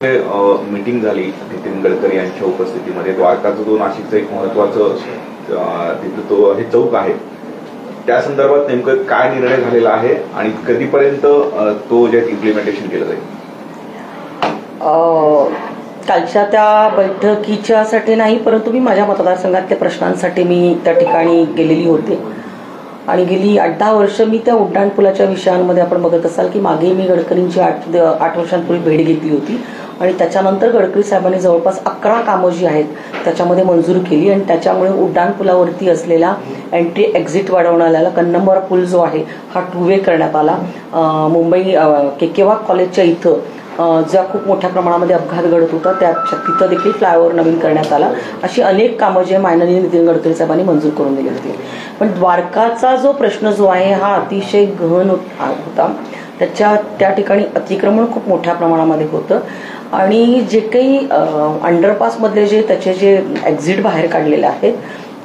Meeting झाली नितीन गडकरी यांच्या उपस्थितीमध्ये. द्वारकाचं जो नाशिकचं एक महत्वाचं तिथं तो हे चौक आहे, त्या संदर्भात नेमकं काय निर्णय झालेला आहे आणि कधीपर्यंत तो जे इम्प्लिमेंटेशन केलं जाईल? कालच्या त्या बैठकीच्यासाठी नाही, परंतु मी माझ्या मतदारसंघातल्या प्रश्नांसाठी मी त्या ठिकाणी गेलेली होते आणि गेली 8-10 वर्ष मी त्या उड्डाणपुलाच्या विषयांमध्ये आपण बघत असाल की मागे मी गडकरींची 8 वर्षांपूर्वी भेट घेतली होती आणि त्याच्यानंतर गडकरी साहेबांनी जवळपास 11 कामं जी आहेत त्याच्यामध्ये मंजूर केली आणि त्याच्यामुळे उड्डाणपुलावरती असलेला एंट्री एक्झिट वाढवण्याला कन्नमवार पूल जो आहे हा 2 वे करण्यात आला. मुंबई केकेवाक कॉलेजच्या इथं ज्या खूप मोठ्या प्रमाणामध्ये अपघात घडत होता तिथं देखील फ्लायओव्हर नवीन करण्यात आला. अशी अनेक कामं जे माननीय नितीन गडकरी साहेबांनी मंजूर करून दिली होती. पण द्वारकाचा जो प्रश्न जो आहे हा अतिशय गहन होता. त्या ठिकाणी अतिक्रमण खूप मोठ्या प्रमाणामध्ये होतं आणि जे काही अंडरपासमधले त्याचे जे एक्झिट बाहेर काढलेले आहेत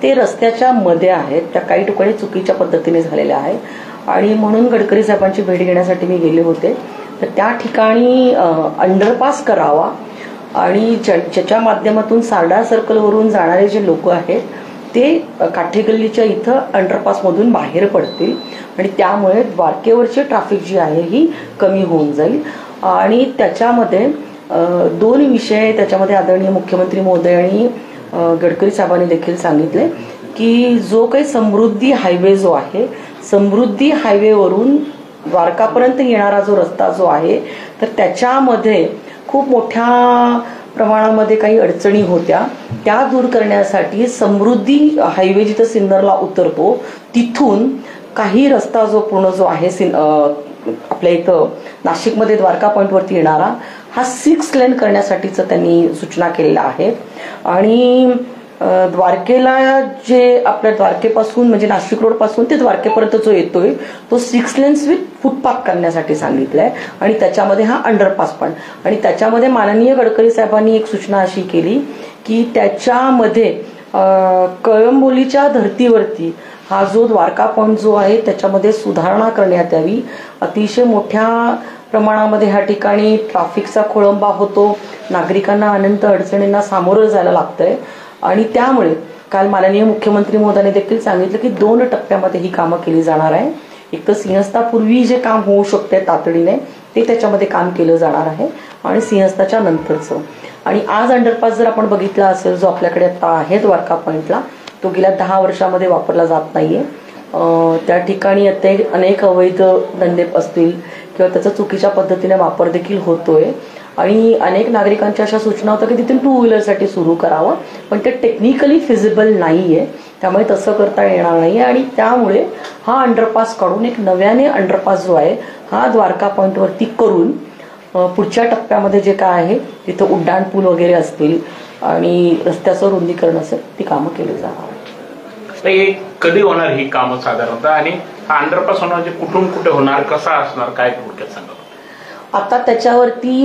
ते रस्त्याच्या मध्ये आहेत, त्या काही ठिकाणी चुकीच्या पद्धतीने झालेल्या आहेत आणि म्हणून गडकरी साहेबांची भेट घेण्यासाठी मी गेले होते. तर त्या ठिकाणी अंडरपास करावा आणि ज्याच्या माध्यमातून सारडा सर्कलवरून जाणारे जे लोक आहेत ते काठेगल्लीच्या इथं अंडरपासमधून बाहेर पडतील आणि त्यामुळे द्वारकेवरची ट्रॅफिक जी आहे ही कमी होऊन जाईल. आणि त्याच्यामध्ये 2 विषय त्याच्यामध्ये आदरणीय मुख्यमंत्री महोदय आणि गडकरी साहेबांनी देखील सांगितले की जो काही समृद्धी हायवे जो आहे, समृद्धी हायवेवरून द्वारकापर्यंत येणारा जो रस्ता जो आहे तर त्याच्यामध्ये खूप मोठ्या प्रमाणामध्ये काही अडचणी होत्या, त्या दूर करण्यासाठी समृद्धी हायवे जिथं सिन्नरला उतरतो तिथून काही रस्ता जो पूर्ण जो आहे आपल्या इथं नाशिकमध्ये द्वारका पॉइंटवरती येणारा हा 6 लेन करण्यासाठीच त्यांनी सूचना केलेल्या आहेत. आणि द्वारकेला जे आपल्या द्वारकेपासून म्हणजे नाशिक रोड पासून ते द्वारकेपर्यंत जो येतोय तो 6 लेन्स विथ फुटपाथ करण्यासाठी सांगितलंय आणि त्याच्यामध्ये हा अंडरपास पण. आणि त्याच्यामध्ये माननीय गडकरी साहेबांनी एक सूचना अशी केली की त्याच्यामध्ये कळंबोलीच्या धर्तीवरती हा जो द्वारका पॉइंट जो आहे त्याच्यामध्ये सुधारणा करण्यात यावी. अतिशय मोठ्या प्रमाणामध्ये ह्या ठिकाणी ट्रॅफिकचा खोळंबा होतो, नागरिकांना अनंत अडचणींना सामोरं जायला लागतंय आणि त्यामुळे काल माननीय मुख्यमंत्री महोदयांनी देखील सांगितलं की 2 टप्प्यामध्ये ही कामं केली जाणार आहे. एक तर सिंहस्थापूर्वी जे काम होऊ शकते तातडीने ते त्याच्यामध्ये काम केलं जाणार आहे आणि सिंहस्थाच्या नंतरचं. आणि आज अंडरपास जर आपण बघितला असेल जो आपल्याकडे आता आहे द्वारका पॉइंटला, तो गेल्या 10 वर्षामध्ये वापरला जात नाहीये. त्या ठिकाणी आता अनेक अवैध धंदे असतील किंवा त्याचा चुकीच्या पद्धतीने वापर देखील होतोय आणि अनेक नागरिकांच्या अशा सूचना होत्या की तिथून 2 व्हीलरसाठी सुरू करावं, पण ते टेक्निकली फिजिबल नाहीये, त्यामुळे तसं करता येणार नाहीये. आणि त्यामुळे हा अंडरपास काढून एक नव्याने अंडरपास जो आहे हा द्वारका पॉइंटवरती करून पुढच्या टप्प्यामध्ये जे काय आहे तिथं उड्डाण पूल वगैरे असतील आणि रस्त्याचं रुंदीकरण असेल ती कामं केली जाणार. कधी होणार ही कामं साधारणतः आणि हा अंडरपास होणार म्हणजे कुठून कुठे होणार, कसा असणार, काय थोडक्यात सांगा. आता त्याच्यावरती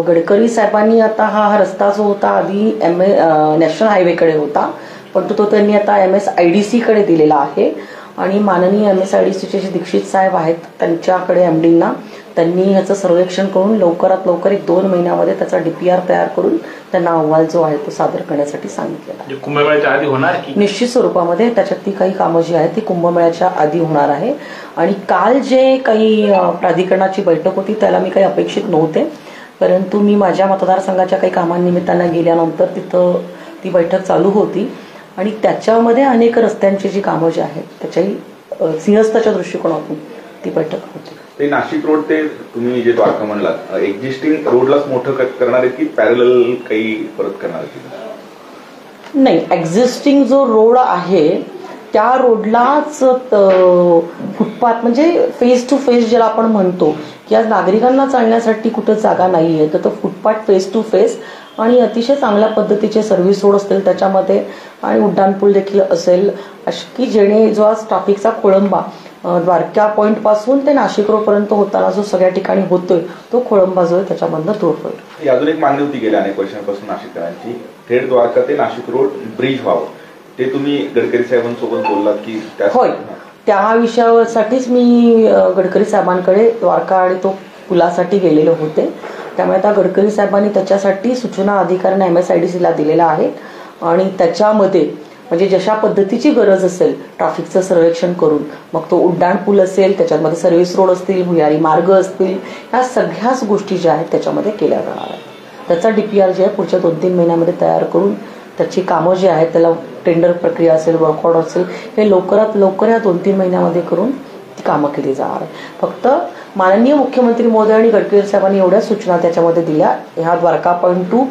गडकरी साहेबांनी आता हा रस्ता जो होता आधी नॅशनल हायवेकडे होता, पण तो त्यांनी आता MSIDC कडे दिलेला आहे आणि माननीय MSIDCचे जे दीक्षित साहेब आहेत त्यांच्याकडे MDंना त्यांनी ह्याचं सर्वेक्षण करून लवकरात लवकर 1-2 महिन्यामध्ये त्याचा DPR तयार करून त्यांना अहवाल जो आहे तो सादर करण्यासाठी सांगितलेला आहे. कुंभमेळ्याच्या आधी होणार की निश्चित स्वरूपामध्ये त्याच्यातली काही कामं जी आहेत ती कुंभमेळ्याच्या आधी होणार आहे. आणि काल जे काही प्राधिकरणाची बैठक होती त्याला मी काही अपेक्षित नव्हते, परंतु मी माझ्या मतदारसंघाच्या काही कामांनिमित्तानं गेल्यानंतर तिथं ती बैठक चालू होती आणि त्याच्यामध्ये अनेक रस्त्यांची जी कामं जी आहेत त्याच्याही सिंहस्थाच्या दृष्टिकोनातून ती बैठक होती. ते नाशिक रोड ते तुम्ही जे द्वारका म्हणलात एक्झिस्टिंग रोडलाच मोठं करणार आहेत की पॅरलल काही परत करणार आहेत? नाही, एक्झिस्टिंग जो रोड आहे त्या रोडलाच फुटपाथ म्हणजे फेस टू फेस ज्याला आपण म्हणतो की आज नागरिकांना चालण्यासाठी कुठं जागा नाहीये तर तो फुटपाथ फेस टू फेस आणि अतिशय चांगल्या पद्धतीचे सर्व्हिस रोड असतील त्याच्यामध्ये आणि उड्डाणपूल देखील असेल की जेणे जो आज ट्रॅफिकचा खोळंबा द्वारका पॉइंट पासून ते नाशिक रोड पर्यंत होताना जो सगळ्या ठिकाणी होतोय तो खोळंबा जो आहे त्याच्यामधनं दूर होईल. अजून एक मागणी होती गेल्या अनेक वर्षांपासून नाशिककरांची, थेट द्वारका ते नाशिक रोड ब्रिज व्हावं, ते तुम्ही गडकरी साहेबांसोबत बोललात की? होय, त्या विषयासाठीच मी गडकरी साहेबांकडे द्वारका आणि तो पुलासाठी गेलेले होते त्यामुळे आता गडकरी साहेबांनी त्याच्यासाठी सूचना अधिकाऱ्यांना MSIDCला दिलेल्या आहेत आणि त्याच्यामध्ये म्हणजे जशा पद्धतीची गरज असेल ट्रॅफिकचं सर्वेक्षण करून मग तो उड्डाण पूल असेल, त्याच्यामध्ये सर्व्हिस रोड असतील, भुयारी मार्ग असतील, ह्या सगळ्याच गोष्टी ज्या आहेत त्याच्यामध्ये केल्या जाणार आहेत. त्याचा DPR जे आहे पुढच्या 2-3 महिन्यामध्ये तयार करून त्याची कामं जी आहेत त्याला टेंडर प्रक्रिया असेल, वर्कआउट असेल, हे लवकरात लवकर या 2-3 महिन्यामध्ये करून ती कामं केली जाणार आहे. फक्त माननीय मुख्यमंत्री महोदय आणि गडकरी साहेबांनी एवढ्या सूचना त्याच्यामध्ये दिल्या ह्या द्वारका पॉईंट टू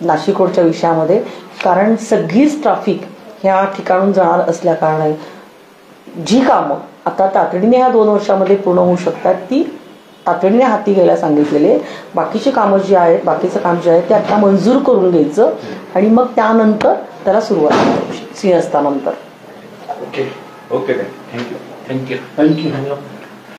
नाशिक रोडच्या विषयामध्ये, कारण सगळीच ट्रॅफिक ह्या ठिकाणून जाणार असल्या कारणाने जी कामं आता तातडीने ह्या 2 वर्षामध्ये पूर्ण होऊ शकतात ती तातडीने हाती घ्यायला सांगितलेले. बाकीची कामं जी आहेत, बाकीचं काम जे आहे ते आता मंजूर करून घ्यायचं आणि मग त्यानंतर त्याला सुरुवात करायची सिंहस्थानंतर. Okay thank you. थँक्यू.